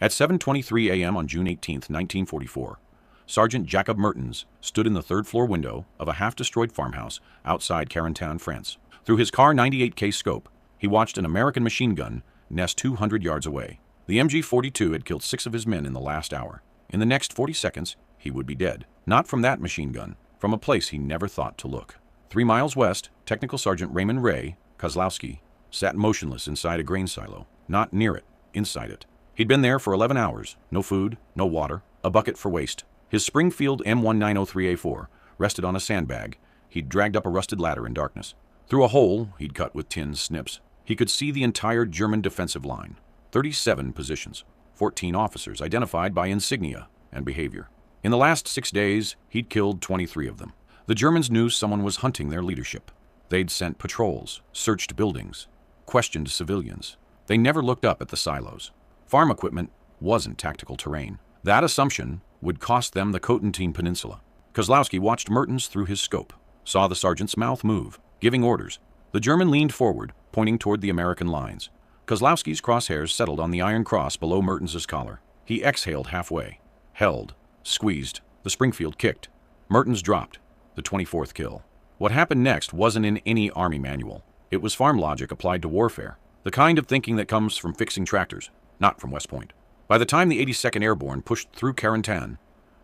At 7:23 a.m. on June 18, 1944, Sergeant Jacob Mertens stood in the third-floor window of a half-destroyed farmhouse outside Carentan, France. Through his Car 98K scope, he watched an American machine gun nest 200 yards away. The MG-42 had killed 6 of his men in the last hour. In the next 40 seconds, he would be dead. Not from that machine gun, from a place he never thought to look. 3 miles west, Technical Sergeant Raymond Kozlowski sat motionless inside a grain silo. Not near it, inside it. He'd been there for 11 hours. No food, no water, a bucket for waste. His Springfield M1903A4 rested on a sandbag. He'd dragged up a rusted ladder in darkness. Through a hole he'd cut with tin snips, he could see the entire German defensive line. 37 positions, 14 officers identified by insignia and behavior. In the last 6 days, he'd killed 23 of them. The Germans knew someone was hunting their leadership. They'd sent patrols, searched buildings, questioned civilians. They never looked up at the silos. Farm equipment wasn't tactical terrain. That assumption would cost them the Cotentin Peninsula. Kozlowski watched Mertens through his scope, saw the sergeant's mouth move, giving orders. The German leaned forward, pointing toward the American lines. Kozlowski's crosshairs settled on the iron cross below Mertens's collar. He exhaled halfway, held, squeezed. The Springfield kicked. Mertens dropped. The 24th kill. What happened next wasn't in any army manual. It was farm logic applied to warfare, the kind of thinking that comes from fixing tractors, not from West Point. By the time the 82nd Airborne pushed through Carentan,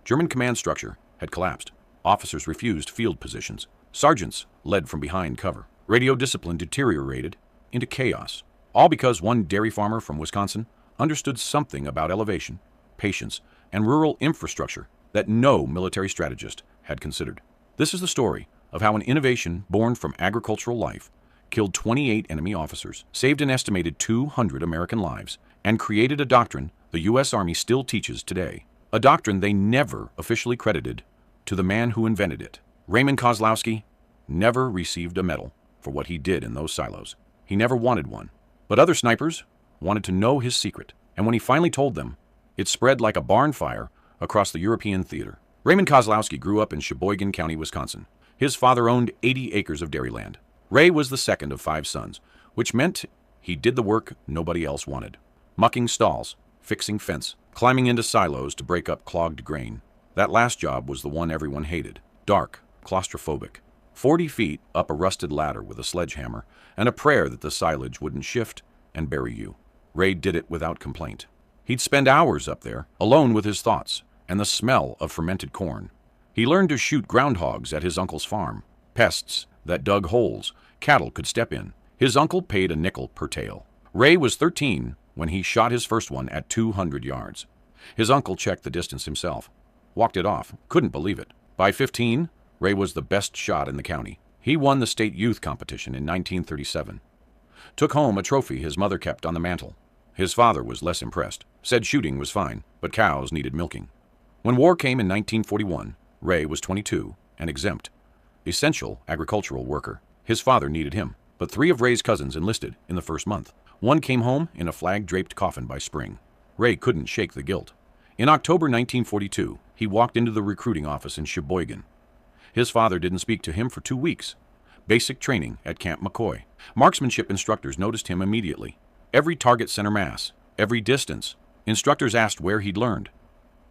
German command structure had collapsed. Officers refused field positions. Sergeants led from behind cover. Radio discipline deteriorated into chaos. All because one dairy farmer from Wisconsin understood something about elevation, patience, and rural infrastructure that no military strategist had considered. This is the story of how an innovation born from agricultural life killed 28 enemy officers, saved an estimated 200 American lives, and created a doctrine the U.S. Army still teaches today. A doctrine they never officially credited to the man who invented it. Raymond Kozlowski never received a medal for what he did in those silos. He never wanted one. But other snipers wanted to know his secret, and when he finally told them, it spread like a barn fire across the European theater. Raymond Kozlowski grew up in Sheboygan County, Wisconsin. His father owned 80 acres of dairy land. Ray was the second of 5 sons, which meant he did the work nobody else wanted. Mucking stalls, fixing fence, climbing into silos to break up clogged grain. That last job was the one everyone hated. Dark, claustrophobic. 40 feet up a rusted ladder with a sledgehammer, and a prayer that the silage wouldn't shift and bury you. Ray did it without complaint. He'd spend hours up there, alone with his thoughts, and the smell of fermented corn. He learned to shoot groundhogs at his uncle's farm, pests that dug holes cattle could step in. His uncle paid a nickel per tail. Ray was 13 when he shot his first one at 200 yards. His uncle checked the distance himself, walked it off, couldn't believe it. By 15, Ray was the best shot in the county. He won the state youth competition in 1937. Took home a trophy his mother kept on the mantle. His father was less impressed, said shooting was fine, but cows needed milking. When war came in 1941, Ray was 22 and exempt. Essential agricultural worker. His father needed him, but 3 of Ray's cousins enlisted in the first month. One came home in a flag-draped coffin by spring. Ray couldn't shake the guilt. In October 1942, he walked into the recruiting office in Sheboygan. His father didn't speak to him for 2 weeks. Basic training at Camp McCoy. Marksmanship instructors noticed him immediately. Every target center mass, every distance. Instructors asked where he'd learned.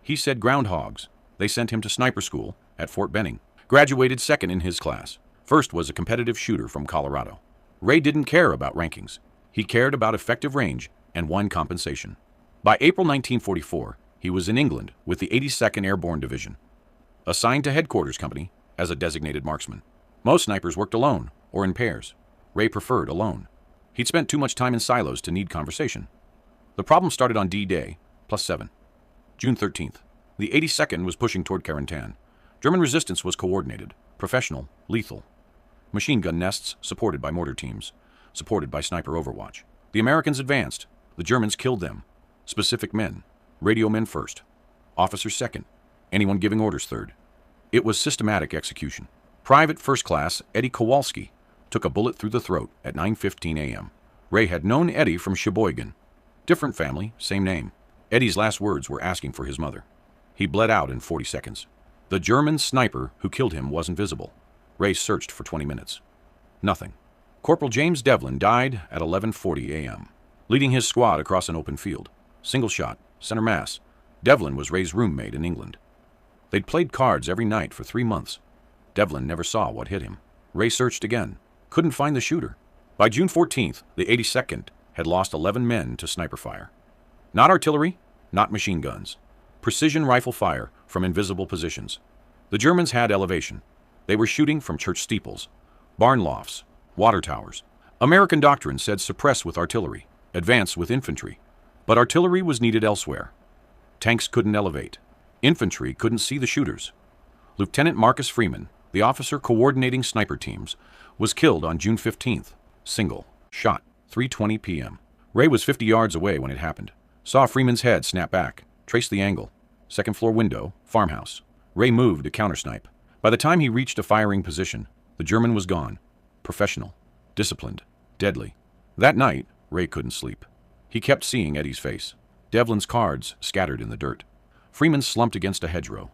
He said groundhogs. They sent him to sniper school at Fort Benning. Graduated second in his class. First was a competitive shooter from Colorado. Ray didn't care about rankings. He cared about effective range and won compensation. By April 1944, he was in England with the 82nd Airborne Division, assigned to headquarters company as a designated marksman. Most snipers worked alone or in pairs. Ray preferred alone. He'd spent too much time in silos to need conversation. The problem started on D-Day, +7. June 13th. The 82nd was pushing toward Carentan. German resistance was coordinated, professional, lethal. Machine gun nests supported by mortar teams, supported by sniper overwatch. The Americans advanced. The Germans killed them. Specific men. Radio men first. Officers second. Anyone giving orders third. It was systematic execution. Private First Class Eddie Kowalski took a bullet through the throat at 9:15 a.m. Ray had known Eddie from Sheboygan. Different family, same name. Eddie's last words were asking for his mother. He bled out in 40 seconds. The German sniper who killed him wasn't visible. Ray searched for 20 minutes. Nothing. Corporal James Devlin died at 11:40 a.m., leading his squad across an open field. Single shot, center mass. Devlin was Ray's roommate in England. They'd played cards every night for 3 months. Devlin never saw what hit him. Ray searched again. Couldn't find the shooter. By June 14th, the 82nd had lost 11 men to sniper fire. Not artillery, not machine guns. Precision rifle fire from invisible positions. The Germans had elevation. They were shooting from church steeples, barn lofts, water towers. American doctrine said suppress with artillery, advance with infantry. But artillery was needed elsewhere. Tanks couldn't elevate. Infantry couldn't see the shooters. Lieutenant Marcus Freeman, the officer coordinating sniper teams, was killed on June 15th. Single shot, 3:20 p.m. Ray was 50 yards away when it happened. Saw Freeman's head snap back, traced the angle. Second floor window, farmhouse. Ray moved to countersnipe. By the time he reached a firing position, the German was gone. Professional, disciplined, deadly. That night, Ray couldn't sleep. He kept seeing Eddie's face. Devlin's cards scattered in the dirt. Freeman slumped against a hedgerow.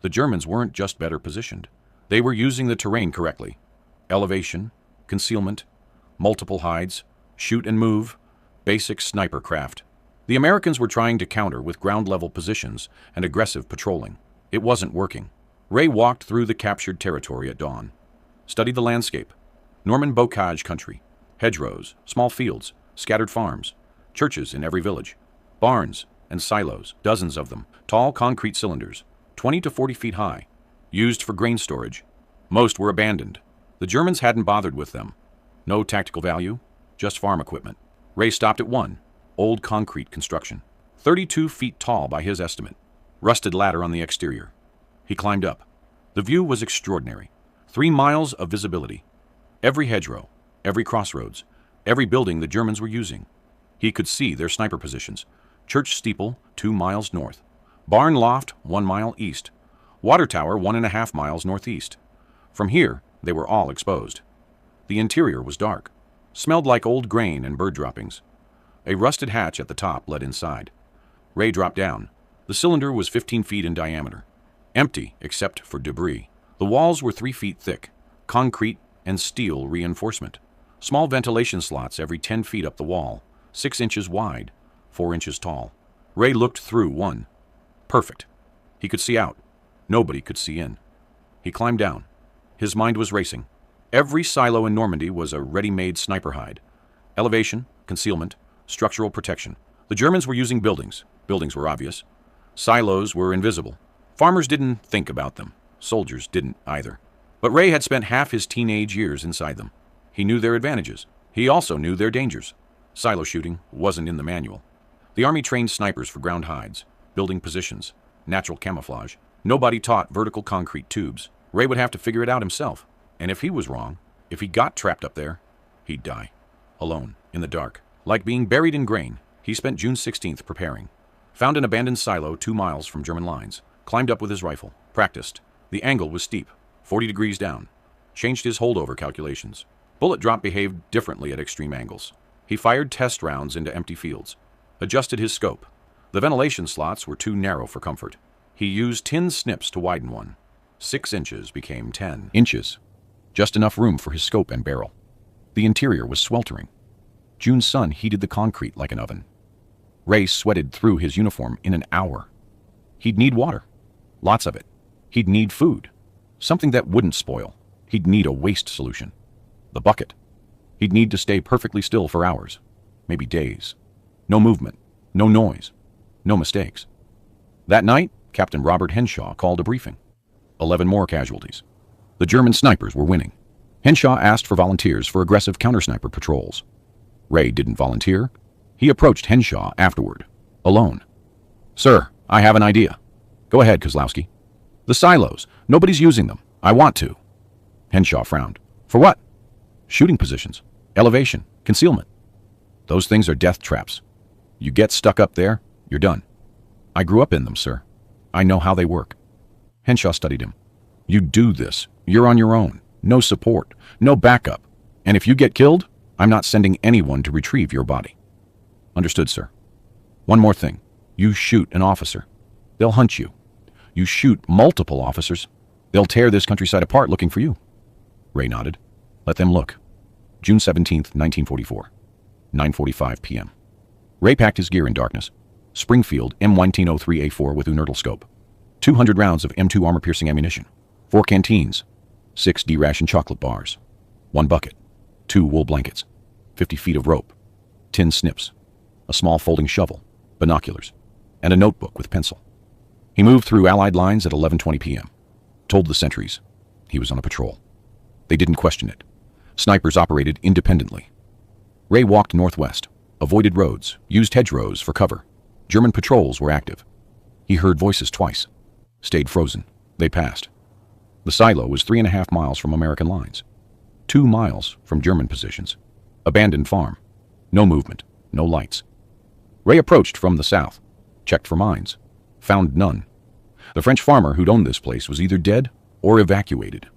The Germans weren't just better positioned. They were using the terrain correctly. Elevation, concealment, multiple hides, shoot and move, basic sniper craft. The Americans were trying to counter with ground-level positions and aggressive patrolling. It wasn't working. Ray walked through the captured territory at dawn. Studied the landscape. Norman bocage country. Hedgerows, small fields, scattered farms, churches in every village, barns and silos, dozens of them, tall concrete cylinders, 20 to 40 feet high, used for grain storage. Most were abandoned. The Germans hadn't bothered with them. No tactical value, just farm equipment. Ray stopped at one, old concrete construction, 32 feet tall by his estimate, rusted ladder on the exterior. He climbed up. The view was extraordinary. 3 miles of visibility. Every hedgerow, every crossroads, every building the Germans were using. He could see their sniper positions. Church steeple, 2 miles north. Barn loft, 1 mile east. Water tower, 1.5 miles northeast. From here, they were all exposed. The interior was dark. Smelled like old grain and bird droppings. A rusted hatch at the top led inside. Ray dropped down. The cylinder was 15 feet in diameter. Empty, except for debris. The walls were 3 feet thick. Concrete and steel reinforcement. Small ventilation slots every 10 feet up the wall. 6 inches wide, 4 inches tall. Ray looked through one. Perfect. He could see out. Nobody could see in. He climbed down. His mind was racing. Every silo in Normandy was a ready-made sniper hide. Elevation, concealment, structural protection. The Germans were using buildings. Buildings were obvious. Silos were invisible. Farmers didn't think about them. Soldiers didn't either. But Ray had spent half his teenage years inside them. He knew their advantages. He also knew their dangers. Silo shooting wasn't in the manual. The Army trained snipers for ground hides, building positions, natural camouflage. Nobody taught vertical concrete tubes. Ray would have to figure it out himself. And if he was wrong, if he got trapped up there, he'd die. Alone, in the dark. Like being buried in grain, he spent June 16th preparing. Found an abandoned silo 2 miles from German lines. Climbed up with his rifle. Practiced. The angle was steep, 40 degrees down. Changed his holdover calculations. Bullet drop behaved differently at extreme angles. He fired test rounds into empty fields. Adjusted his scope. The ventilation slots were too narrow for comfort. He used tin snips to widen one. 6 inches became 10 inches. Just enough room for his scope and barrel. The interior was sweltering. June's sun heated the concrete like an oven. Ray sweated through his uniform in an hour. He'd need water. Lots of it. He'd need food. Something that wouldn't spoil. He'd need a waste solution. The bucket. He'd need to stay perfectly still for hours. Maybe days. No movement. No noise. No mistakes. That night, Captain Robert Henshaw called a briefing. 11 more casualties. The German snipers were winning. Henshaw asked for volunteers for aggressive counter-sniper patrols. Ray didn't volunteer. He approached Henshaw afterward, alone. "Sir, I have an idea." "Go ahead, Kozlowski." "The silos. Nobody's using them. I want to." Henshaw frowned. "For what?" "Shooting positions. Elevation. Concealment. Those things are death traps. You get stuck up there, you're done." "I grew up in them, sir. I know how they work." Henshaw studied him. "You do this. You're on your own. No support. No backup. And if you get killed, I'm not sending anyone to retrieve your body." "Understood, sir." "One more thing. You shoot an officer. They'll hunt you. You shoot multiple officers. They'll tear this countryside apart looking for you." Ray nodded. "Let them look." June 17th, 1944. 9:45 p.m. Ray packed his gear in darkness. Springfield M1903A4 with inertial scope. 200 rounds of M2 armor-piercing ammunition. 4 canteens. 6 D-ration chocolate bars. 1 bucket. 2 wool blankets. 50 feet of rope. 10 snips. A small folding shovel. Binoculars. And a notebook with pencil. He moved through Allied lines at 11:20 p.m. Told the sentries he was on a patrol. They didn't question it. Snipers operated independently. Ray walked northwest, avoided roads, used hedgerows for cover. German patrols were active. He heard voices twice. Stayed frozen. They passed. The silo was 3.5 miles from American lines. 2 miles from German positions. Abandoned farm. No movement. No lights. Ray approached from the south. Checked for mines. Found none. The French farmer who'd owned this place was either dead or evacuated.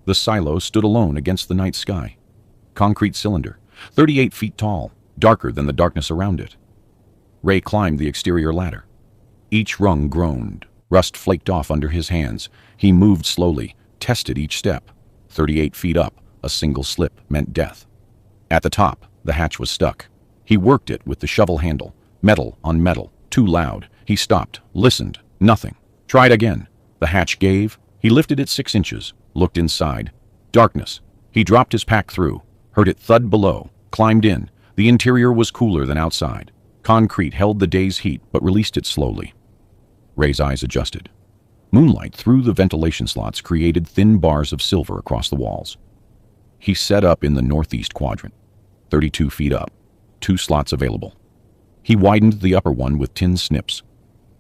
The silo stood alone against the night sky. Concrete cylinder, 38 feet tall, darker than the darkness around it. Ray climbed the exterior ladder. Each rung groaned. Rust flaked off under his hands. He moved slowly, tested each step. 38 feet up, a single slip meant death. At the top, the hatch was stuck. He worked it with the shovel handle. Metal on metal. Too loud. He stopped, listened. Nothing. Tried again. The hatch gave. He lifted it 6 inches, looked inside. Darkness. He dropped his pack through, heard it thud below, climbed in. The interior was cooler than outside. Concrete held the day's heat, but released it slowly. Ray's eyes adjusted. Moonlight through the ventilation slots created thin bars of silver across the walls. He set up in the northeast quadrant, 32 feet up, 2 slots available. He widened the upper one with tin snips.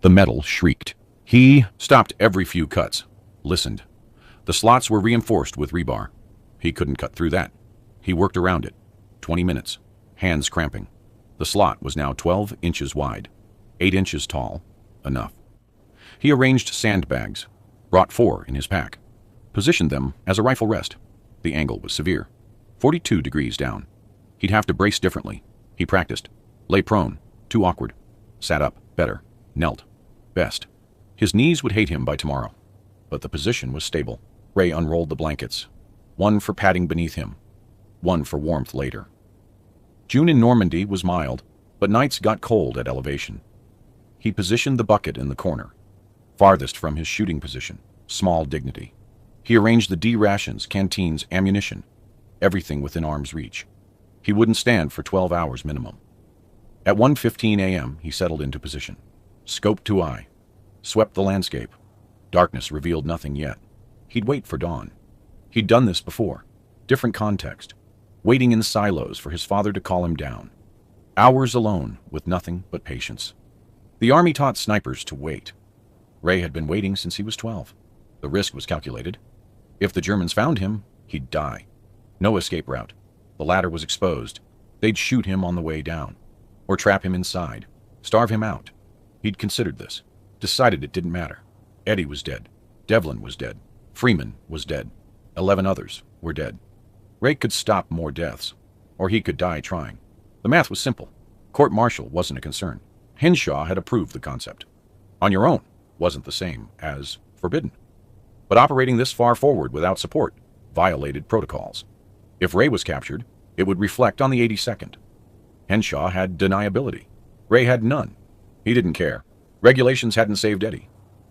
The metal shrieked. He stopped every few cuts, listened. The slots were reinforced with rebar. He couldn't cut through that. He worked around it. 20 minutes, hands cramping. The slot was now 12 inches wide, 8 inches tall. Enough. He arranged sandbags, brought 4 in his pack, positioned them as a rifle rest. The angle was severe, 42 degrees down. He'd have to brace differently. He practiced. Lay prone, too awkward. Sat up, better. Knelt, best. His knees would hate him by tomorrow. But the position was stable. Ray unrolled the blankets. 1 for padding beneath him. 1 for warmth later. June in Normandy was mild, but nights got cold at elevation. He positioned the bucket in the corner, farthest from his shooting position. Small dignity. He arranged the D-rations, canteens, ammunition, everything within arm's reach. He wouldn't stand for 12 hours minimum. At 1:15 a.m., he settled into position. Scope to eye. Swept the landscape. Darkness revealed nothing yet. He'd wait for dawn. He'd done this before. Different context. Waiting in silos for his father to call him down. Hours alone with nothing but patience. The army taught snipers to wait. Ray had been waiting since he was 12. The risk was calculated. If the Germans found him, he'd die. No escape route. The ladder was exposed. They'd shoot him on the way down. Or trap him inside. Starve him out. He'd considered this. Decided it didn't matter. Eddie was dead. Devlin was dead. Freeman was dead. 11 others were dead. Ray could stop more deaths. Or he could die trying. The math was simple. Court-martial wasn't a concern. Henshaw had approved the concept. On your own wasn't the same as forbidden. But operating this far forward without support violated protocols. If Ray was captured, it would reflect on the 82nd. Henshaw had deniability. Ray had none. He didn't care. Regulations hadn't saved Eddie.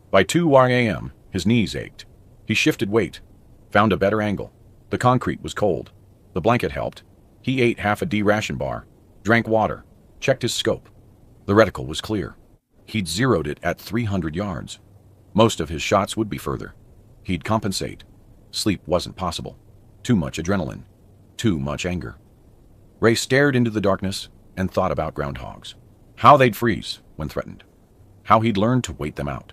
By 2 a.m., his knees ached. He shifted weight, found a better angle. The concrete was cold. The blanket helped. He ate half a D-ration bar, drank water, checked his scope. The reticle was clear. He'd zeroed it at 300 yards. Most of his shots would be further. He'd compensate. Sleep wasn't possible. Too much adrenaline. Too much anger. Ray stared into the darkness and thought about groundhogs. How they'd freeze when threatened. How he'd learned to wait them out.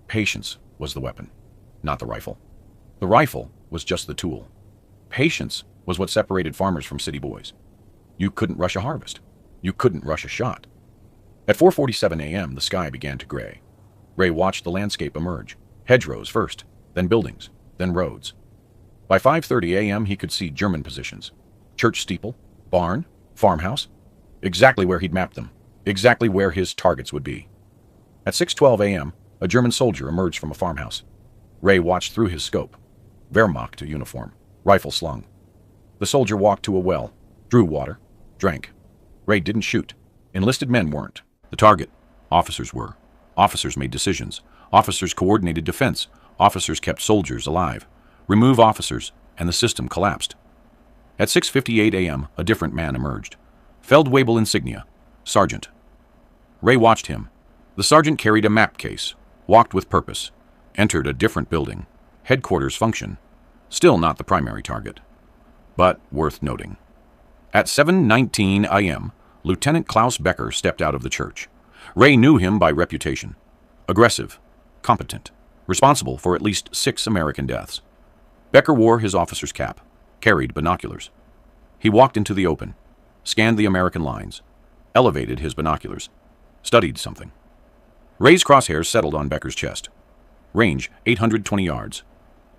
Patience was the weapon, not the rifle. The rifle was just the tool. Patience was what separated farmers from city boys. You couldn't rush a harvest. You couldn't rush a shot. At 4:47 a.m., the sky began to gray. Ray watched the landscape emerge. Hedgerows first, then buildings, then roads. By 5:30 a.m., he could see German positions. Church steeple, barn, farmhouse. Exactly where he'd mapped them. Exactly where his targets would be. At 6:12 a.m., a German soldier emerged from a farmhouse. Ray watched through his scope. Wehrmacht uniform, rifle slung. The soldier walked to a well, drew water, drank. Ray didn't shoot. Enlisted men weren't. The target Officers were. Officers made decisions. Officers coordinated defense. Officers kept soldiers alive. Remove officers, and the system collapsed. At 6:58 a.m., a different man emerged. Feldwebel insignia. Sergeant. Ray watched him. The sergeant carried a map case, walked with purpose, entered a different building. Headquarters function. Still not the primary target. But worth noting. At 7:19 a.m., Lieutenant Klaus Becker stepped out of the church. Ray knew him by reputation. Aggressive, competent, responsible for at least 6 American deaths. Becker wore his officer's cap, carried binoculars. He walked into the open, scanned the American lines, elevated his binoculars, studied something. Ray's crosshairs settled on Becker's chest. Range 820 yards.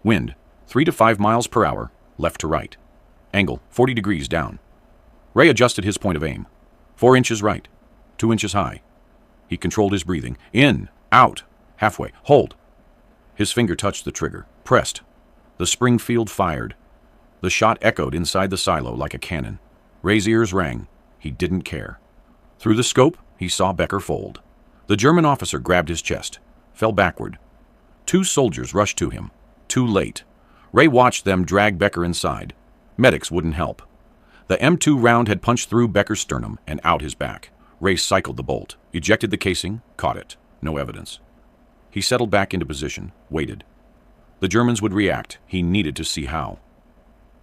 Wind 3 to 5 miles per hour, left to right. Angle 40 degrees down. Ray adjusted his point of aim. 4 inches right, 2 inches high. He controlled his breathing. In, out, halfway, hold. His finger touched the trigger, pressed. The Springfield fired. The shot echoed inside the silo like a cannon. Ray's ears rang. He didn't care. Through the scope, he saw Becker fold. The German officer grabbed his chest, fell backward. 2 soldiers rushed to him. Too late. Ray watched them drag Becker inside. Medics wouldn't help. The M2 round had punched through Becker's sternum and out his back. Ray cycled the bolt, ejected the casing, caught it. No evidence. He settled back into position, waited. The Germans would react. He needed to see how.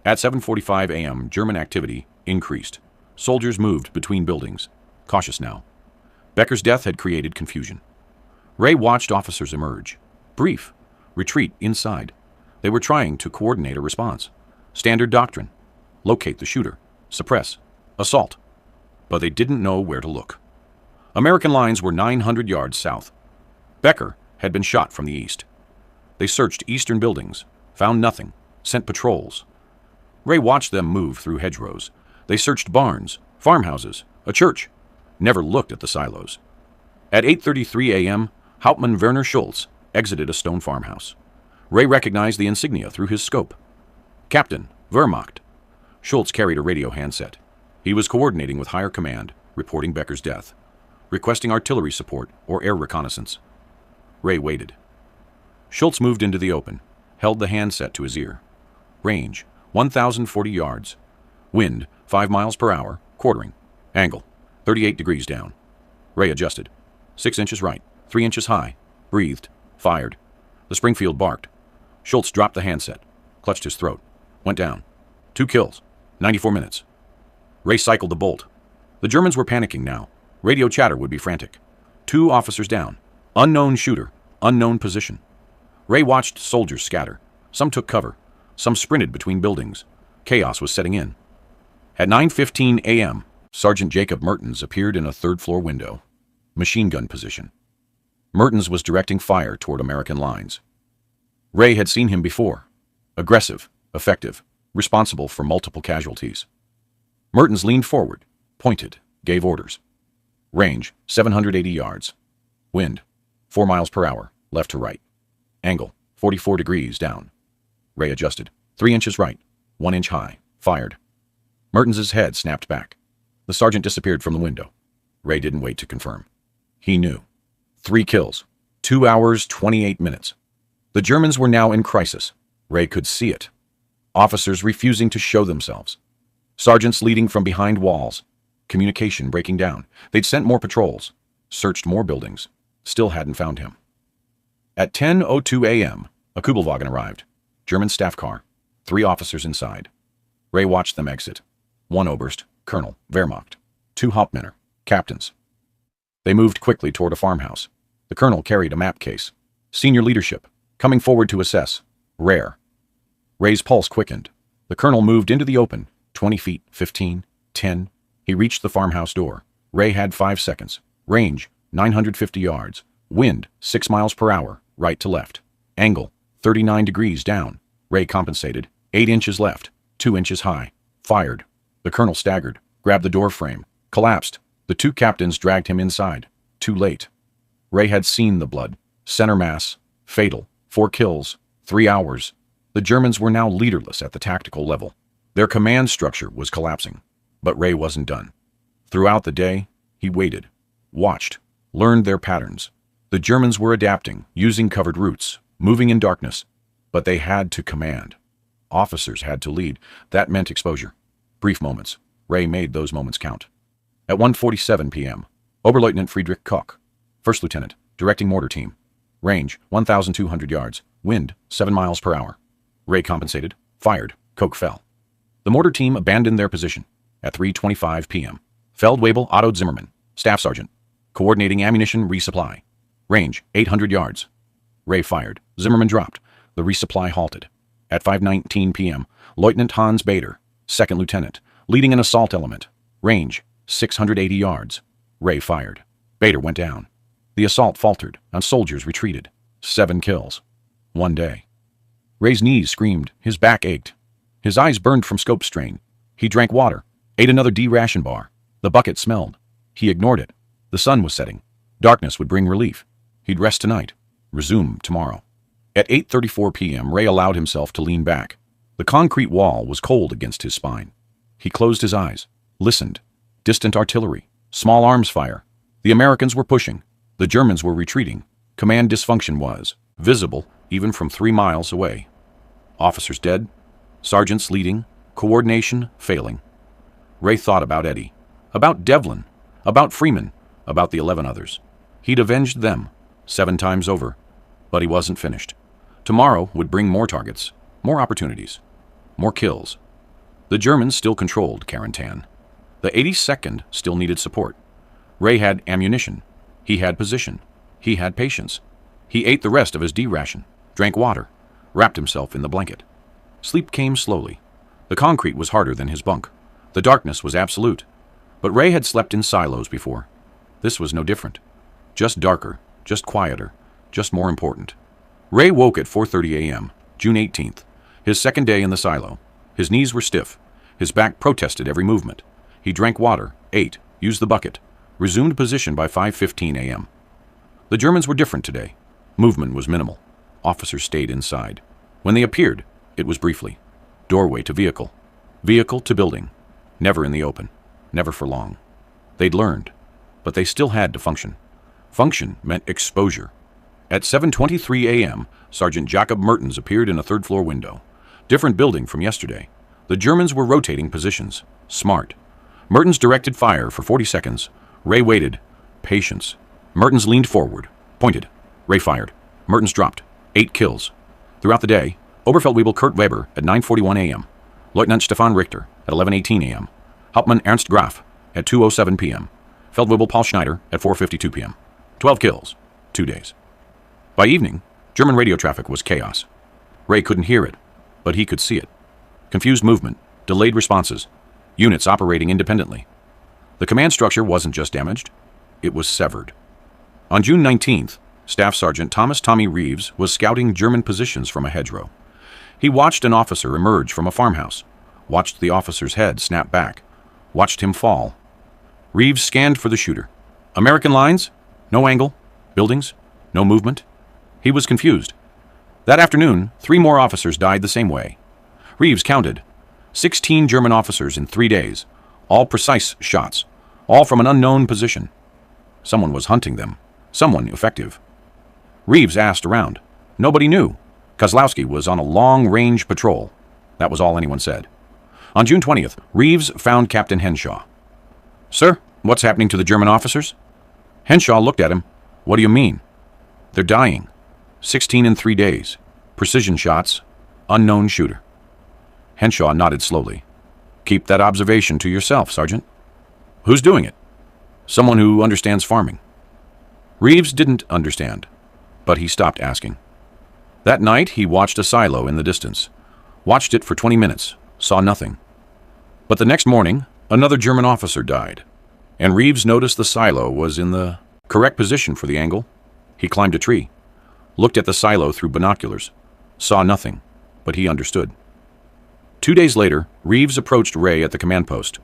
At 7:45 a.m., German activity increased. Soldiers moved between buildings. Cautious now. Becker's death had created confusion. Ray watched officers emerge. Brief. Retreat inside. They were trying to coordinate a response. Standard doctrine. Locate the shooter. Suppress. Assault. But they didn't know where to look. American lines were 900 yards south. Becker had been shot from the east. They searched eastern buildings, found nothing, sent patrols. Ray watched them move through hedgerows. They searched barns, farmhouses, a church, never looked at the silos. At 8:33 a.m., Hauptmann Werner Schultz exited a stone farmhouse. Ray recognized the insignia through his scope. Captain, Wehrmacht. Schultz carried a radio handset. He was coordinating with higher command, reporting Becker's death, requesting artillery support or air reconnaissance. Ray waited. Schultz moved into the open, held the handset to his ear. Range, 1,040 yards. Wind, 5 miles per hour, quartering. Angle, 38 degrees down. Ray adjusted. 6 inches right, 3 inches high. Breathed. Fired. The Springfield barked. Schultz dropped the handset, clutched his throat. Went down. 2 kills. 94 minutes. Ray cycled the bolt. The Germans were panicking now. Radio chatter would be frantic. 2 officers down. Unknown shooter. Unknown position. Ray watched soldiers scatter. Some took cover. Some sprinted between buildings. Chaos was setting in. At 9:15 a.m., Sergeant Jacob Mertens appeared in a third-floor window. Machine gun position. Mertens was directing fire toward American lines. Ray had seen him before. Aggressive, effective, responsible for multiple casualties. Mertens leaned forward, pointed, gave orders. Range, 780 yards. Wind, 4 miles per hour, left to right. Angle, 44 degrees down. Ray adjusted. 3 inches right, 1 inch high. Fired. Mertens's head snapped back. The sergeant disappeared from the window. Ray didn't wait to confirm. He knew. 3 kills. 2 hours, 28 minutes. The Germans were now in crisis. Ray could see it. Officers refusing to show themselves. Sergeants leading from behind walls. Communication breaking down. They'd sent more patrols. Searched more buildings. Still hadn't found him. At 10:02 a.m., a Kubelwagen arrived. German staff car. 3 officers inside. Ray watched them exit. 1 Oberst, Colonel, Wehrmacht. 2 Hauptmänner, captains. They moved quickly toward a farmhouse. The colonel carried a map case. Senior leadership, coming forward to assess. Rare. Ray's pulse quickened. The colonel moved into the open. 20 feet, 15, 10. He reached the farmhouse door. Ray had 5 seconds. Range, 950 yards. Wind, 6 miles per hour, right to left. Angle, 39 degrees down. Ray compensated. 8 inches left, 2 inches high. Fired. The colonel staggered, grabbed the door frame, collapsed. The 2 captains dragged him inside. Too late. Ray had seen the blood. Center mass. Fatal. 4 kills. 3 hours. The Germans were now leaderless at the tactical level. Their command structure was collapsing. But Ray wasn't done. Throughout the day, he waited, watched, learned their patterns. The Germans were adapting, using covered routes, moving in darkness. But they had to command. Officers had to lead. That meant exposure. Brief moments. Ray made those moments count. At 1:47 p.m., Oberleutnant Friedrich Koch, First Lieutenant, directing mortar team. Range, 1,200 yards. Wind, 7 miles per hour. Ray compensated. Fired. Koch fell. The mortar team abandoned their position. At 3:25 p.m., Feldwebel Otto Zimmermann, Staff Sergeant, coordinating ammunition resupply. Range, 800 yards. Ray fired. Zimmermann dropped. The resupply halted. At 5:19 p.m., Lieutenant Hans Bader, Second Lieutenant, leading an assault element. Range, 680 yards. Ray fired. Bader went down. The assault faltered, and soldiers retreated. 7 kills. One day. Ray's knees screamed. His back ached. His eyes burned from scope strain. He drank water, ate another D-ration bar. The bucket smelled. He ignored it. The sun was setting. Darkness would bring relief. He'd rest tonight. Resume tomorrow. At 8:34 p.m., Ray allowed himself to lean back. The concrete wall was cold against his spine. He closed his eyes, listened. Distant artillery, small arms fire. The Americans were pushing. The Germans were retreating. Command dysfunction was visible even from 3 miles away. Officers dead, sergeants leading, coordination failing. Ray thought about Eddie, about Devlin, about Freeman, about the 11 others. He'd avenged them 7 times over, but he wasn't finished. Tomorrow would bring more targets, more opportunities, more kills. The Germans still controlled Carentan. The 82nd still needed support. Ray had ammunition. He had position. He had patience. He ate the rest of his D-ration, drank water, wrapped himself in the blanket. Sleep came slowly. The concrete was harder than his bunk. The darkness was absolute. But Ray had slept in silos before. This was no different. Just darker, just quieter, just more important. Ray woke at 4:30 a.m., June 18th, his second day in the silo. His knees were stiff. His back protested every movement. He drank water, ate, used the bucket, resumed position by 5:15 a.m. The Germans were different today. Movement was minimal. Officers stayed inside. When they appeared, it was briefly. Doorway to vehicle. Vehicle to building. Never in the open. Never for long. They'd learned, but they still had to function. Function meant exposure. At 7:23 a.m., Sergeant Jacob Mertens appeared in a third-floor window. Different building from yesterday. The Germans were rotating positions. Smart. Mertens directed fire for 40 seconds. Ray waited. Patience. Mertens leaned forward. Pointed. Ray fired. Mertens dropped. 8 kills. Throughout the day, Oberfeldwebel Kurt Weber at 9:41 a.m. Lieutenant Stefan Richter at 11:18 a.m. Hauptmann Ernst Graf at 2:07 p.m. Feldwebel Paul Schneider at 4:52 p.m. 12 kills. 2 days. By evening, German radio traffic was chaos. Ray couldn't hear it, but he could see it. Confused movement, delayed responses, units operating independently. The command structure wasn't just damaged, it was severed. On June 19th, Staff Sergeant Thomas Tommy Reeves was scouting German positions from a hedgerow. He watched an officer emerge from a farmhouse, watched the officer's head snap back, watched him fall. Reeves scanned for the shooter. American lines? No angle. Buildings? No movement. He was confused. That afternoon, 3 more officers died the same way. Reeves counted. 16 German officers in 3 days, all precise shots, all from an unknown position. Someone was hunting them. Someone effective. Reeves asked around. Nobody knew. Kozlowski was on a long-range patrol. That was all anyone said. On June 20th, Reeves found Captain Henshaw. Sir, what's happening to the German officers? Henshaw looked at him. What do you mean? They're dying. 16 in 3 days. Precision shots. Unknown shooter. Henshaw nodded slowly. Keep that observation to yourself, Sergeant. Who's doing it? Someone who understands farming. Reeves didn't understand, but he stopped asking. That night, he watched a silo in the distance. Watched it for 20 minutes. Saw nothing. But the next morning, another German officer died, and Reeves noticed the silo was in the correct position for the angle. He climbed a tree, looked at the silo through binoculars, saw nothing, but he understood. 2 days later, Reeves approached Ray at the command post.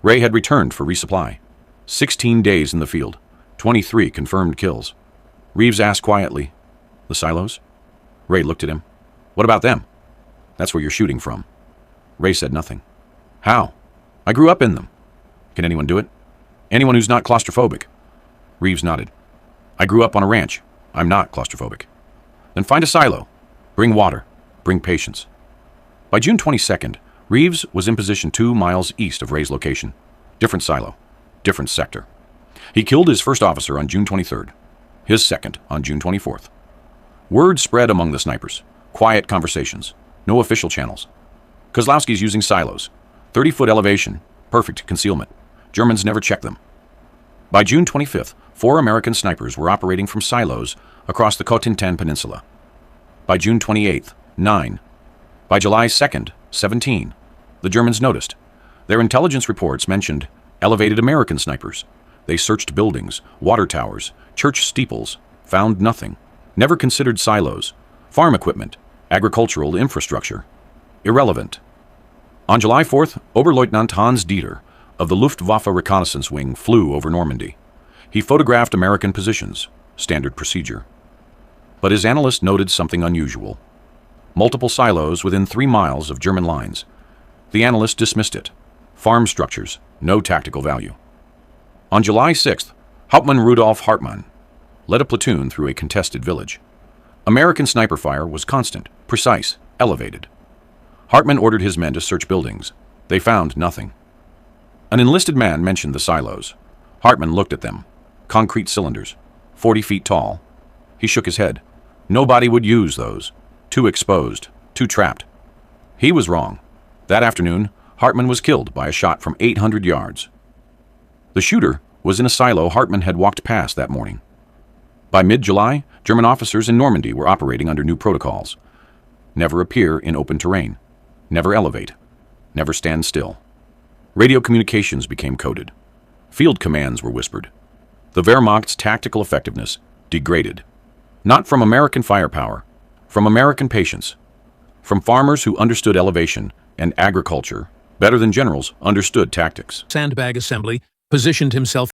Ray had returned for resupply. 16 days in the field, 23 confirmed kills. Reeves asked quietly, "The silos?" Ray looked at him. "What about them?" "That's where you're shooting from." Ray said nothing. "How?" "I grew up in them." "Can anyone do it?" "Anyone who's not claustrophobic." Reeves nodded. I grew up on a ranch. I'm not claustrophobic. Then find a silo. Bring water. Bring patience. By June 22nd, Reeves was in position 2 miles east of Ray's location. Different silo. Different sector. He killed his first officer on June 23rd. His second on June 24th. Word spread among the snipers. Quiet conversations. No official channels. Kozlowski's using silos. 30-foot elevation. Perfect concealment. Germans never check them. By June 25th, 4 American snipers were operating from silos across the Cotentin Peninsula. By June 28th, 9. By July 2nd, 17. The Germans noticed. Their intelligence reports mentioned elevated American snipers. They searched buildings, water towers, church steeples, found nothing. Never considered silos, farm equipment, agricultural infrastructure. Irrelevant. On July 4th, Oberleutnant Hans Dieter of the Luftwaffe Reconnaissance Wing flew over Normandy. He photographed American positions, standard procedure. But his analyst noted something unusual. Multiple silos within 3 miles of German lines. The analyst dismissed it. Farm structures, no tactical value. On July 6th, Hauptmann Rudolf Hartmann led a platoon through a contested village. American sniper fire was constant, precise, elevated. Hartmann ordered his men to search buildings. They found nothing. An enlisted man mentioned the silos. Hartmann looked at them. Concrete cylinders, 40 feet tall. He shook his head. Nobody would use those. Too exposed, too trapped. He was wrong. That afternoon, Hartmann was killed by a shot from 800 yards. The shooter was in a silo Hartmann had walked past that morning. By mid-July, German officers in Normandy were operating under new protocols. Never appear in open terrain. Never elevate. Never stand still. Radio communications became coded. Field commands were whispered. The Wehrmacht's tactical effectiveness degraded. Not from American firepower, from American patience. From farmers who understood elevation and agriculture better than generals understood tactics. Sandbag assembly positioned himself